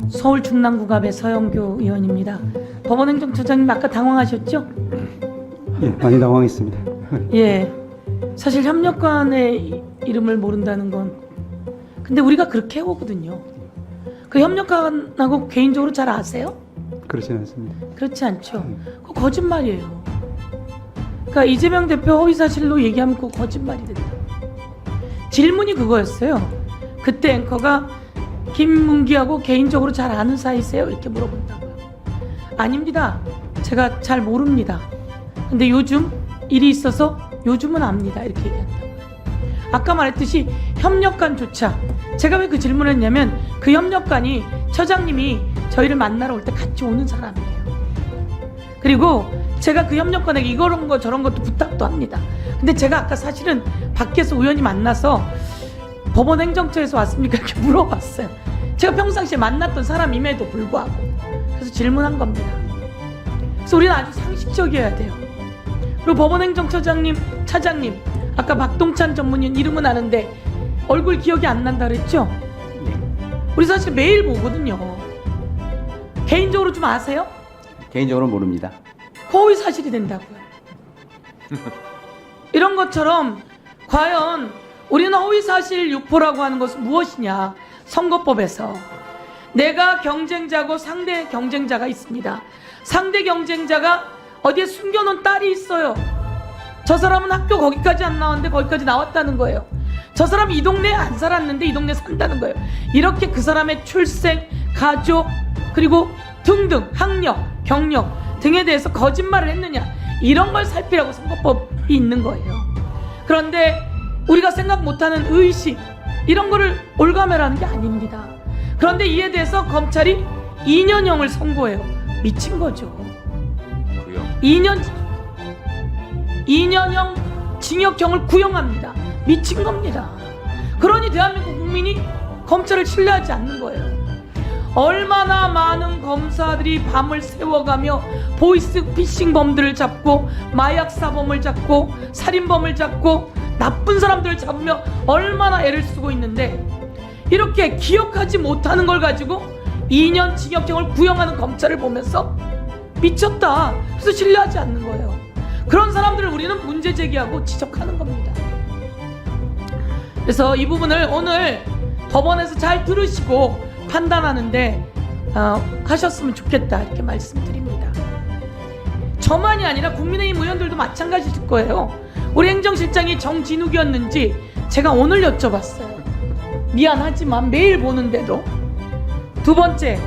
서울 중랑구갑의 서영교 의원입니다. 법원행정처장님 아까 당황하셨죠? 예, 많이 당황했습니다. 예, 사실 협력관의 이름을 모른다는 건 근데 우리가 그렇게 해오거든요. 그 협력관하고 개인적으로 잘 아세요? 그렇지는 않습니다. 그렇지 않죠. 그거 거짓말이에요. 그러니까 이재명 대표 허위사실로 얘기하면 그거 거짓말이 된다. 질문이 그거였어요. 그때 앵커가 김문기하고 개인적으로 잘 아는 사이세요? 이렇게 물어본다고요. 아닙니다. 제가 잘 모릅니다. 근데 요즘 일이 있어서 요즘은 압니다. 이렇게 얘기한다고요. 아까 말했듯이 협력관조차 제가 왜 그 질문을 했냐면 그 협력관이 처장님이 저희를 만나러 올 때 같이 오는 사람이에요. 그리고 제가 그 협력관에게 이런 거 저런 것도 부탁도 합니다. 근데 제가 아까 사실은 밖에서 우연히 만나서 법원 행정처에서 왔습니까? 이렇게 물어봤어요. 제가 평상시에 만났던 사람임에도 불구하고 그래서 질문한 겁니다. 그래서 우리는 아주 상식적이어야 돼요. 그리고 법원 행정처장님, 차장님 아까 박동찬 전문위원 이름은 아는데 얼굴 기억이 안 난다 그랬죠? 우리 사실 매일 보거든요. 개인적으로 좀 아세요? 개인적으로 모릅니다. 허위 사실이 된다고요. 이런 것처럼 과연 우리는 허위 사실 유포라고 하는 것은 무엇이냐? 선거법에서 내가 경쟁자고 상대 경쟁자가 있습니다. 상대 경쟁자가 어디에 숨겨놓은 딸이 있어요. 저 사람은 학교 거기까지 안 나왔는데 거기까지 나왔다는 거예요. 저 사람 이 동네에 안 살았는데 이 동네에 산다는 거예요. 이렇게 그 사람의 출생, 가족, 그리고 등등 학력, 경력 등에 대해서 거짓말을 했느냐 이런 걸 살피라고 선거법이 있는 거예요. 그런데 우리가 생각 못하는 의식 이런 거를 올가매라는 게 아닙니다. 그런데 이에 대해서 검찰이 2년형을 선고해요. 미친 거죠. 2년형 징역형을 구형합니다. 미친 겁니다. 그러니 대한민국 국민이 검찰을 신뢰하지 않는 거예요. 얼마나 많은 검사들이 밤을 새워가며 보이스피싱 범들을 잡고 마약 사범을 잡고 살인범을 잡고 나쁜 사람들을 잡으며 얼마나 애를 쓰고 있는데 이렇게 기억하지 못하는 걸 가지고 2년 징역형을 구형하는 검찰을 보면서 미쳤다. 그래서 신뢰하지 않는 거예요. 그런 사람들을 우리는 문제 제기하고 지적하는 겁니다. 그래서 이 부분을 오늘 법원에서 잘 들으시고 판단하는데 하셨으면 좋겠다 이렇게 말씀드립니다. 저만이 아니라 국민의힘 의원들도 마찬가지일 거예요. 우리 행정실장이 정진욱이었는지 제가 오늘 여쭤봤어요. 미안하지만 매일 보는데도. 두 번째,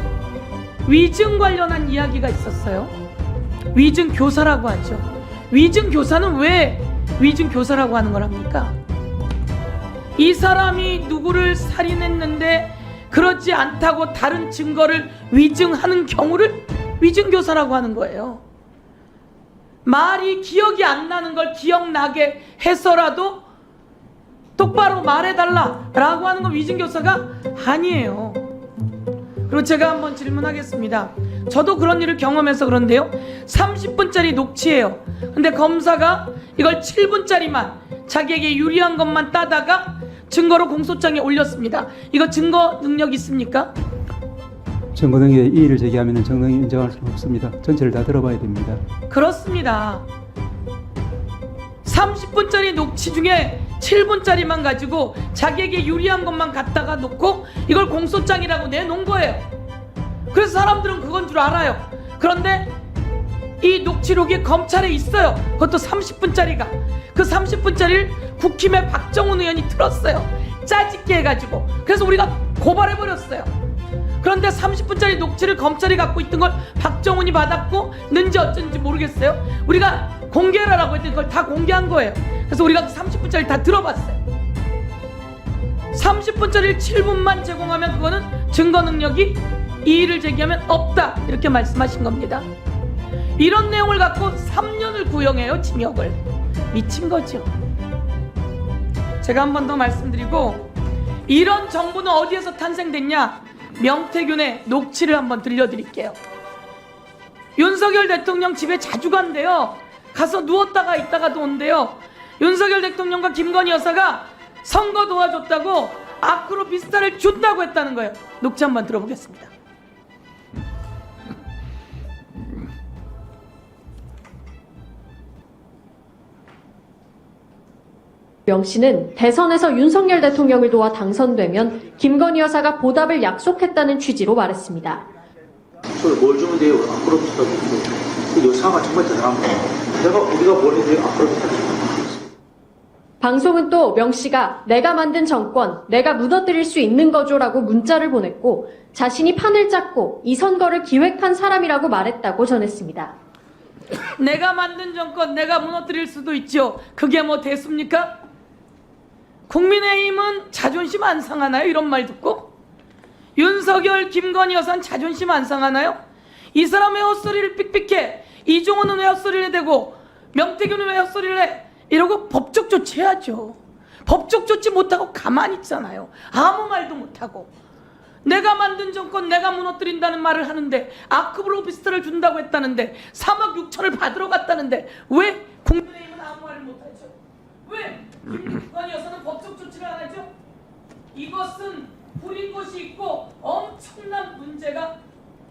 위증 관련한 이야기가 있었어요. 위증 교사라고 하죠. 위증 교사는 왜 위증 교사라고 하는 거랍니까? 이 사람이 누구를 살인했는데 그렇지 않다고 다른 증거를 위증하는 경우를 위증 교사라고 하는 거예요. 말이 기억이 안 나는 걸 기억나게 해서라도 똑바로 말해달라라고 하는 건 위증 교사가 아니에요. 그리고 제가 한번 질문하겠습니다. 저도 그런 일을 경험해서 그런데요. 30분짜리 녹취예요. 근데 검사가 이걸 7분짜리만 자기에게 유리한 것만 따다가 증거로 공소장에 올렸습니다. 이거 증거 능력 있습니까? 증거 능력에 이의를 제기하면 정당히 인정할 수 없습니다. 전체를 다 들어봐야 됩니다. 그렇습니다. 30분짜리 녹취 중에 7분짜리만 가지고 자기에게 유리한 것만 갖다가 놓고 이걸 공소장이라고 내놓은 거예요. 그래서 사람들은 그건 줄 알아요. 그런데 이 녹취록이 검찰에 있어요. 그것도 30분짜리가. 그 30분짜리를 국힘의 박정훈 의원이 틀었어요. 짜집게 해가지고. 그래서 우리가 고발해버렸어요. 그런데 30분짜리 녹취를 검찰이 갖고 있던 걸 박정훈이 받았고 는지 어쩐지 모르겠어요. 우리가 공개하라고 했더니 그걸 다 공개한 거예요. 그래서 우리가 30분짜리 다 들어봤어요. 30분짜리를 7분만 제공하면 그거는 증거 능력이 이의를 제기하면 없다 이렇게 말씀하신 겁니다. 이런 내용을 갖고 3년을 구형해요. 징역을. 미친 거죠. 제가 한 번 더 말씀드리고 이런 정부는 어디에서 탄생됐냐? 명태균의 녹취를 한번 들려드릴게요. 윤석열 대통령 집에 자주 간대요. 가서 누웠다가 있다가도 온대요. 윤석열 대통령과 김건희 여사가 선거 도와줬다고 아크로비스타를 준다고 했다는 거예요. 녹취 한번 들어보겠습니다. 명 씨는 대선에서 윤석열 대통령을 도와 당선되면 김건희 여사가 보답을 약속했다는 취지로 말했습니다. 저를 뭘 주면 돼요? 앞으로부터 그 여사가 정말 대단한 거예요. 우리가 뭘 해야 돼요? 앞으로부터. 방송은 또 명 씨가 내가 만든 정권, 내가 무너뜨릴 수 있는 거죠라고 문자를 보냈고 자신이 판을 짰고 이 선거를 기획한 사람이라고 말했다고 전했습니다. 내가 만든 정권 내가 무너뜨릴 수도 있죠. 그게 뭐 됐습니까? 국민의힘은 자존심 안 상하나요? 이런 말 듣고? 윤석열, 김건희 여사는 자존심 안 상하나요? 이 사람의 헛소리를 삑삑해. 이종호는 왜 헛소리를 해대고 명태균은 왜 헛소리를 해? 이러고 법적 조치해야죠. 법적 조치 못하고 가만히 있잖아요. 아무 말도 못하고. 내가 만든 정권 내가 무너뜨린다는 말을 하는데 아크블 오피스텔을 준다고 했다는데 3억 6천을 받으러 갔다는데 왜 국민의힘은 아무 말을 못하죠? 왜 김건희 여사는 법적 조치를 안 하죠? 이것은 부린 것이 있고 엄청난 문제가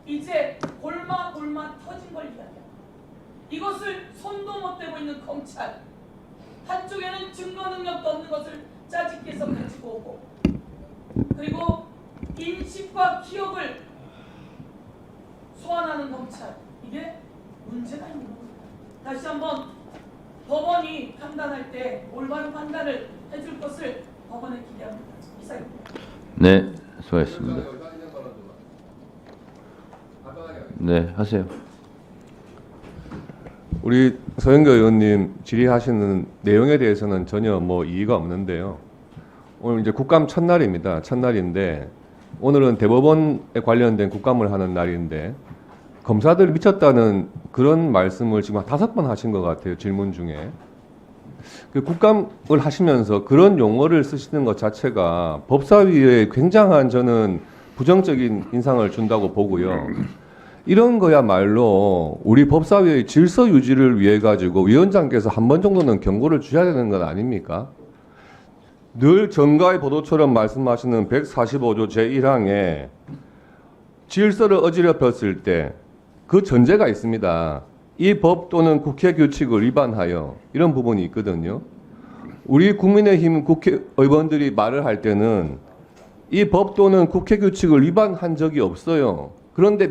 이제 골마 터진 걸 이야기합니다. 이것을 손도 못 대고 있는 검찰, 한쪽에는 증거 능력도 없는 것을 짜집게서 가지고 오고, 그리고 인식과 기억을 소환하는 검찰, 이게 문제가 있는 겁니다. 다시 한번 법원이 판단할 때 올바른 판단을 해줄 것을 법원에 기대합니다. 이상입니다. 네, 수고하셨습니다. 네, 하세요. 우리 서영교 의원님 질의하시는 내용에 대해서는 전혀 뭐 이의가 없는데요. 오늘 이제 국감 첫날입니다. 첫날인데 오늘은 대법원에 관련된 국감을 하는 날인데 검사들 미쳤다는 그런 말씀을 지금 5번 하신 것 같아요. 질문 중에. 그 국감을 하시면서 그런 용어를 쓰시는 것 자체가 법사위에 굉장한 저는 부정적인 인상을 준다고 보고요. 이런 거야말로 우리 법사위의 질서 유지를 위해 가지고 위원장께서 한 번 정도는 경고를 주셔야 되는 건 아닙니까? 늘 정가의 보도처럼 말씀하시는 145조 제1항에 질서를 어지럽혔을 때 그 전제가 있습니다. 이 법 또는 국회 규칙을 위반하여 이런 부분이 있거든요. 우리 국민의힘 국회의원들이 말을 할 때는 이 법 또는 국회 규칙을 위반한 적이 없어요. 그런데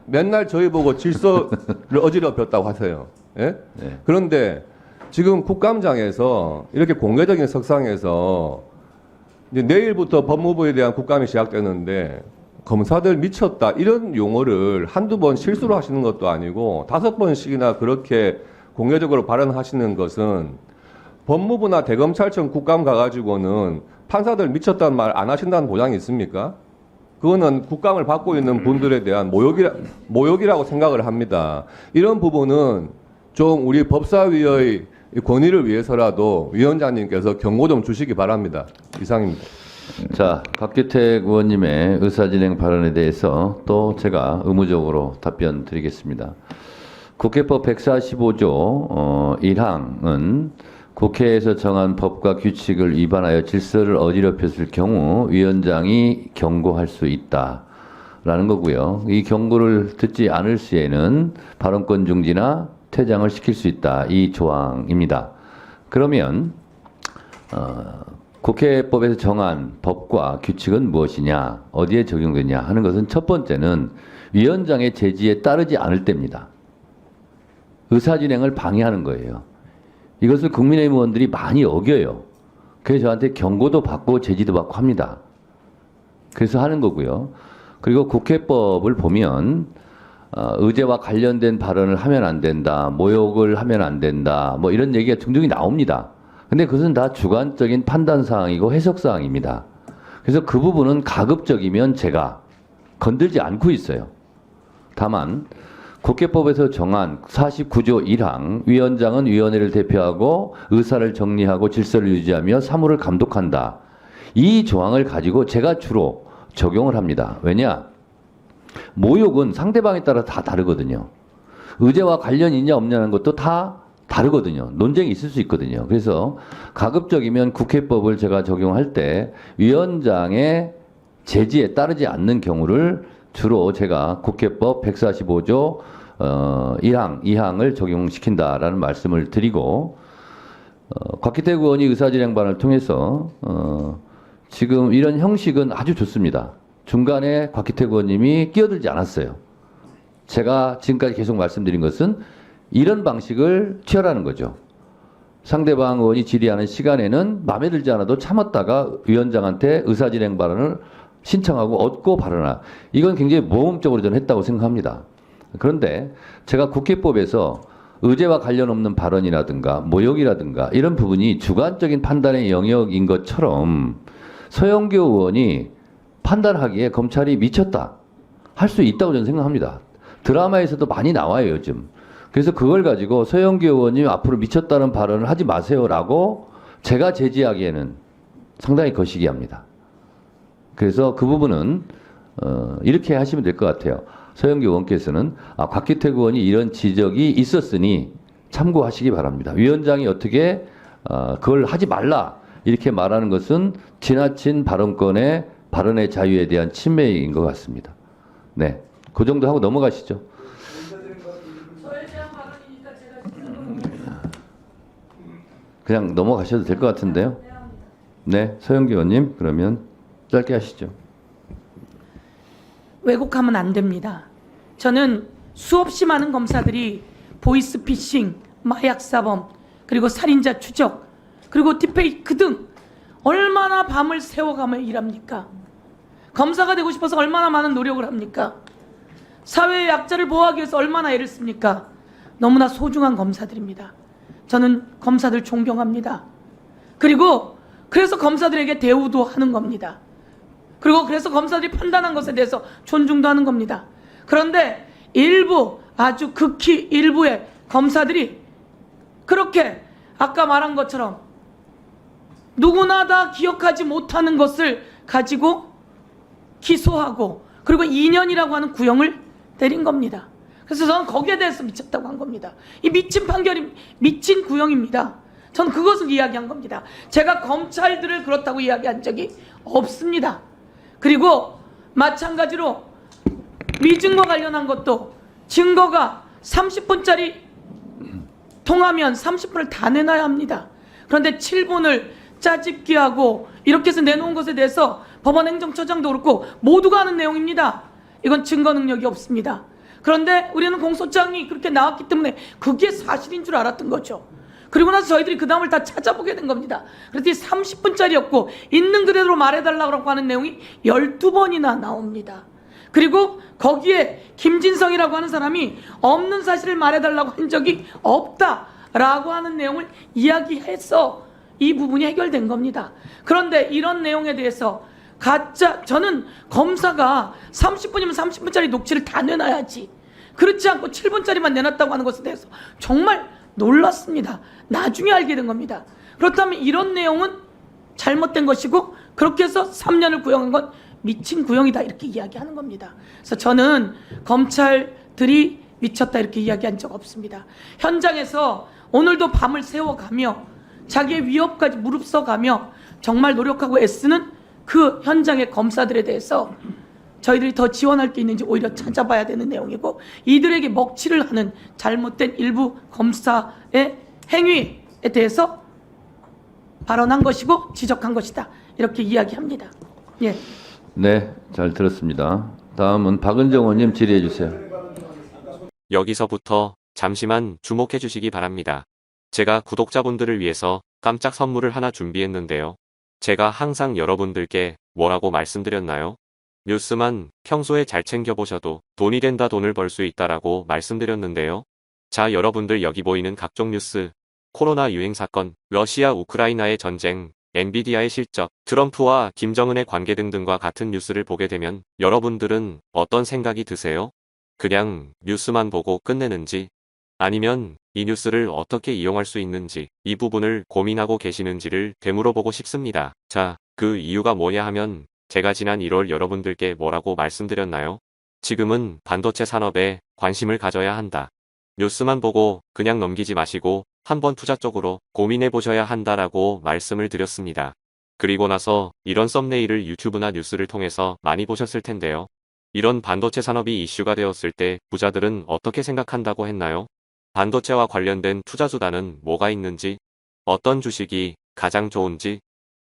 맨날 저희 보고 질서를 어지럽혔다고 하세요. 예? 네. 그런데 지금 국감장에서 이렇게 공개적인 석상에서 이제 내일부터 법무부에 대한 국감이 시작되는데 검사들 미쳤다 이런 용어를 한두 번 실수로 하시는 것도 아니고 5번씩이나 그렇게 공개적으로 발언하시는 것은 법무부나 대검찰청 국감 가가지고는 판사들 미쳤다는 말 안 하신다는 보장이 있습니까? 그거는 국감을 받고 있는 분들에 대한 모욕이라고 생각을 합니다. 이런 부분은 좀 우리 법사위의 권위를 위해서라도 위원장님께서 경고 좀 주시기 바랍니다. 이상입니다. 자, 박규택 의원님의 의사진행 발언에 대해서 또 제가 의무적으로 답변 드리겠습니다. 국회법 145조 1항은 국회에서 정한 법과 규칙을 위반하여 질서를 어지럽혔을 경우 위원장이 경고할 수 있다라는 거고요. 이 경고를 듣지 않을 시에는 발언권 중지나 퇴장을 시킬 수 있다. 이 조항입니다. 그러면 국회법에서 정한 법과 규칙은 무엇이냐, 어디에 적용되냐 하는 것은 첫 번째는 위원장의 제지에 따르지 않을 때입니다. 의사진행을 방해하는 거예요. 이것을 국민의힘 의원들이 많이 어겨요. 그래서 저한테 경고도 받고 제지도 받고 합니다. 그래서 하는 거고요. 그리고 국회법을 보면 의제와 관련된 발언을 하면 안 된다, 모욕을 하면 안 된다, 뭐 이런 얘기가 등등이 나옵니다. 근데 그것은 다 주관적인 판단사항이고 해석사항입니다. 그래서 그 부분은 가급적이면 제가 건들지 않고 있어요. 다만 국회법에서 정한 49조 1항 위원장은 위원회를 대표하고 의사를 정리하고 질서를 유지하며 사무를 감독한다. 이 조항을 가지고 제가 주로 적용을 합니다. 왜냐? 모욕은 상대방에 따라 다 다르거든요. 의제와 관련이 있냐 없냐는 것도 다 다르거든요. 논쟁이 있을 수 있거든요. 그래서 가급적이면 국회법을 제가 적용할 때 위원장의 제지에 따르지 않는 경우를 주로 제가 국회법 145조 1항, 2항을 적용시킨다라는 말씀을 드리고, 곽기택 의원이 의사진행반을 통해서 지금 이런 형식은 아주 좋습니다. 중간에 곽기택 의원님이 끼어들지 않았어요. 제가 지금까지 계속 말씀드린 것은 이런 방식을 취하라는 거죠. 상대방 의원이 질의하는 시간에는 마음에 들지 않아도 참았다가 위원장한테 의사진행 발언을 신청하고 얻고 발언하. 이건 굉장히 모범적으로 저는 했다고 생각합니다. 그런데 제가 국회법에서 의제와 관련 없는 발언이라든가 모욕이라든가 이런 부분이 주관적인 판단의 영역인 것처럼 서영교 의원이 판단하기에 검찰이 미쳤다 할 수 있다고 저는 생각합니다. 드라마에서도 많이 나와요, 요즘. 그래서 그걸 가지고 서영교 의원님 앞으로 미쳤다는 발언을 하지 마세요라고 제가 제지하기에는 상당히 거시기합니다. 그래서 그 부분은 이렇게 하시면 될 것 같아요. 서영교 의원께서는 곽기택 의원이 이런 지적이 있었으니 참고하시기 바랍니다. 위원장이 어떻게 그걸 하지 말라 이렇게 말하는 것은 지나친 발언의 자유에 대한 침해인 것 같습니다. 네, 그 정도 하고 넘어가시죠. 그냥 넘어가셔도 될 것 같은데요. 네, 서영교 의원님 그러면 짧게 하시죠. 왜곡하면 안 됩니다. 저는 수없이 많은 검사들이 보이스피싱, 마약사범, 그리고 살인자 추적, 그리고 딥페이크 등 얼마나 밤을 새워가며 일합니까? 검사가 되고 싶어서 얼마나 많은 노력을 합니까? 사회의 약자를 보호하기 위해서 얼마나 애를 씁니까? 너무나 소중한 검사들입니다. 저는 검사들 존경합니다. 그리고 그래서 검사들에게 대우도 하는 겁니다. 그리고 그래서 검사들이 판단한 것에 대해서 존중도 하는 겁니다. 그런데 일부, 아주 극히 일부의 검사들이 그렇게 아까 말한 것처럼 누구나 다 기억하지 못하는 것을 가지고 기소하고 그리고 2년이라고 하는 구형을 때린 겁니다. 그래서 저는 거기에 대해서 미쳤다고 한 겁니다. 이 미친 판결이 미친 구형입니다. 전 그것을 이야기한 겁니다. 제가 검찰들을 그렇다고 이야기한 적이 없습니다. 그리고 마찬가지로 위증과 관련한 것도 증거가 30분짜리 통하면 30분을 다 내놔야 합니다. 그런데 7분을 짜집기 하고 이렇게 해서 내놓은 것에 대해서 법원 행정처장도 그렇고 모두가 아는 내용입니다. 이건 증거 능력이 없습니다. 그런데 우리는 공소장이 그렇게 나왔기 때문에 그게 사실인 줄 알았던 거죠. 그리고 나서 저희들이 그 다음을 다 찾아보게 된 겁니다. 그랬더니 30분짜리였고 있는 그대로 말해달라고 하는 내용이 12번이나 나옵니다. 그리고 거기에 김진성이라고 하는 사람이 없는 사실을 말해달라고 한 적이 없다라고 하는 내용을 이야기해서 이 부분이 해결된 겁니다. 그런데 이런 내용에 대해서 저는 검사가 30분이면 30분짜리 녹취를 다 내놔야지. 그렇지 않고 7분짜리만 내놨다고 하는 것에 대해서 정말 놀랐습니다. 나중에 알게 된 겁니다. 그렇다면 이런 내용은 잘못된 것이고 그렇게 해서 3년을 구형한 건 미친 구형이다 이렇게 이야기하는 겁니다. 그래서 저는 검찰들이 미쳤다 이렇게 이야기한 적 없습니다. 현장에서 오늘도 밤을 새워가며 자기의 위협까지 무릅써가며 정말 노력하고 애쓰는 그 현장의 검사들에 대해서 저희들이 더 지원할 게 있는지 오히려 찾아봐야 되는 내용이고 이들에게 먹칠을 하는 잘못된 일부 검사의 행위에 대해서 발언한 것이고 지적한 것이다 이렇게 이야기합니다. 예. 네, 잘 들었습니다. 다음은 박은정 의원님 질의해 주세요. 여기서부터 잠시만 주목해 주시기 바랍니다. 제가 구독자분들을 위해서 깜짝 선물을 하나 준비했는데요. 제가 항상 여러분들께 뭐라고 말씀드렸나요? 뉴스만 평소에 잘 챙겨보셔도 돈이 된다 돈을 벌 수 있다라고 말씀드렸는데요. 자, 여러분들 여기 보이는 각종 뉴스, 코로나 유행 사건, 러시아 우크라이나의 전쟁, 엔비디아의 실적, 트럼프와 김정은의 관계 등등과 같은 뉴스를 보게 되면 여러분들은 어떤 생각이 드세요? 그냥 뉴스만 보고 끝내는지 아니면 이 뉴스를 어떻게 이용할 수 있는지 이 부분을 고민하고 계시는지를 되물어보고 싶습니다. 자, 그 이유가 뭐냐 하면 제가 지난 1월 여러분들께 뭐라고 말씀드렸나요? 지금은 반도체 산업에 관심을 가져야 한다. 뉴스만 보고 그냥 넘기지 마시고 한번 투자적으로 고민해 보셔야 한다라고 말씀을 드렸습니다. 그리고 나서 이런 썸네일을 유튜브나 뉴스를 통해서 많이 보셨을 텐데요. 이런 반도체 산업이 이슈가 되었을 때 부자들은 어떻게 생각한다고 했나요? 반도체와 관련된 투자 수단은 뭐가 있는지, 어떤 주식이 가장 좋은지,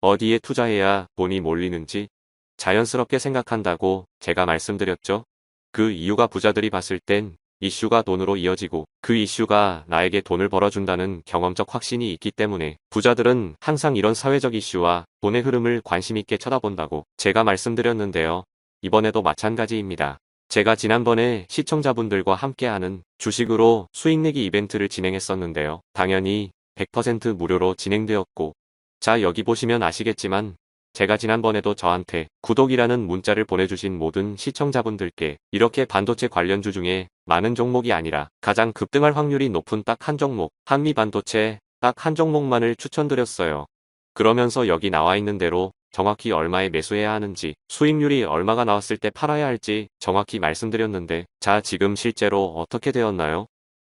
어디에 투자해야 돈이 몰리는지 자연스럽게 생각한다고 제가 말씀드렸죠. 그 이유가 부자들이 봤을 땐 이슈가 돈으로 이어지고 그 이슈가 나에게 돈을 벌어준다는 경험적 확신이 있기 때문에 부자들은 항상 이런 사회적 이슈와 돈의 흐름을 관심 있게 쳐다본다고 제가 말씀드렸는데요. 이번에도 마찬가지입니다. 제가 지난번에 시청자분들과 함께하는 주식으로 수익 내기 이벤트를 진행했었는데요. 당연히 100% 무료로 진행되었고, 자, 여기 보시면 아시겠지만 제가 지난번에도 저한테 구독이라는 문자를 보내주신 모든 시청자분들께 이렇게 반도체 관련주 중에 많은 종목이 아니라 가장 급등할 확률이 높은 딱 한 종목, 한미반도체 딱 한 종목만을 추천드렸어요. 그러면서 여기 나와 있는 대로 정확히 얼마에 매수해야 하는지, 수익률이 얼마가 나왔을 때 팔아야 할지 정확히 말씀드렸는데, 자, 지금 실제로 어떻게 되었나요?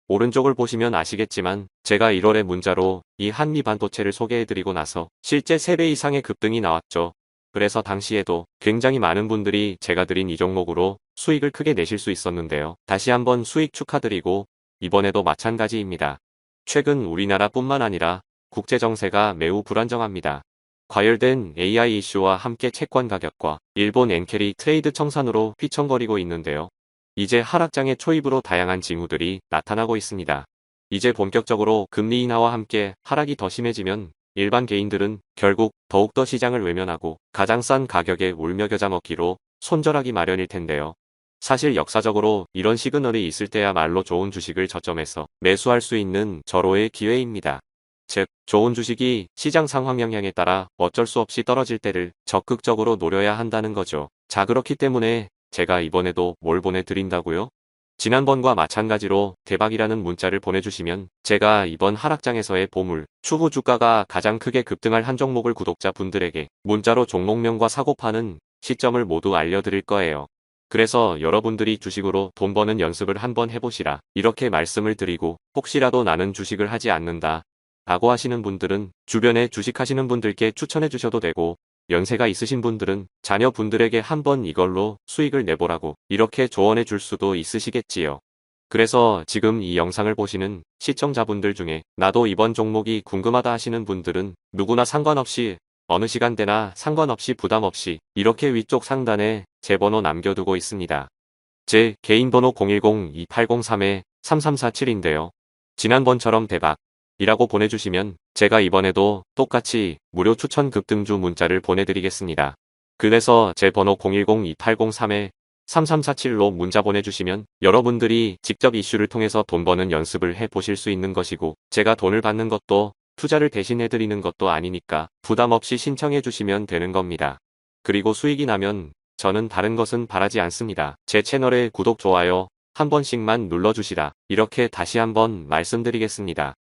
오른쪽을 보시면 아시겠지만 제가 1월에 문자로 이 한미반도체를 소개해드리고 나서 실제 3배 이상의 급등이 나왔죠. 그래서 당시에도 굉장히 많은 분들이 제가 드린 이 종목으로 수익을 크게 내실 수 있었는데요. 다시 한번 수익 축하드리고 이번에도 마찬가지입니다. 최근 우리나라뿐만 아니라 국제 정세가 매우 불안정합니다. 과열된 AI 이슈와 함께 채권 가격과 일본 엔캐리 트레이드 청산으로 휘청거리고 있는데요. 이제 하락장의 초입으로 다양한 징후들이 나타나고 있습니다. 이제 본격적으로 금리 인하와 함께 하락이 더 심해지면 일반 개인들은 결국 더욱더 시장을 외면하고 가장 싼 가격에 울며 겨자 먹기로 손절하기 마련일 텐데요. 사실 역사적으로 이런 시그널이 있을 때야말로 좋은 주식을 저점에서 매수할 수 있는 절호의 기회입니다. 즉, 좋은 주식이 시장 상황 영향에 따라 어쩔 수 없이 떨어질 때를 적극적으로 노려야 한다는 거죠. 자, 그렇기 때문에 제가 이번에도 뭘 보내드린다고요? 지난번과 마찬가지로 대박이라는 문자를 보내주시면 제가 이번 하락장에서의 보물, 추후 주가가 가장 크게 급등할 한 종목을 구독자분들에게 문자로 종목명과 사고파는 시점을 모두 알려드릴 거예요. 그래서 여러분들이 주식으로 돈 버는 연습을 한번 해보시라 이렇게 말씀을 드리고, 혹시라도 나는 주식을 하지 않는다 라고 하시는 분들은 주변에 주식하시는 분들께 추천해 주셔도 되고, 연세가 있으신 분들은 자녀분들에게 한번 이걸로 수익을 내보라고 이렇게 조언해 줄 수도 있으시겠지요. 그래서 지금 이 영상을 보시는 시청자분들 중에 나도 이번 종목이 궁금하다 하시는 분들은 누구나 상관없이 어느 시간대나 상관없이 부담 없이 이렇게 위쪽 상단에 제 번호 남겨두고 있습니다. 제 개인 번호 010-2803-3347인데요. 지난번처럼 대박 이라고 보내주시면 제가 이번에도 똑같이 무료 추천 급등주 문자를 보내드리겠습니다. 그래서 제 번호 010-2803-3347로 문자 보내주시면 여러분들이 직접 이슈를 통해서 돈 버는 연습을 해보실 수 있는 것이고, 제가 돈을 받는 것도 투자를 대신해드리는 것도 아니니까 부담 없이 신청해 주시면 되는 겁니다. 그리고 수익이 나면 저는 다른 것은 바라지 않습니다. 제 채널에 구독, 좋아요 한 번씩만 눌러주시라 이렇게 다시 한번 말씀드리겠습니다.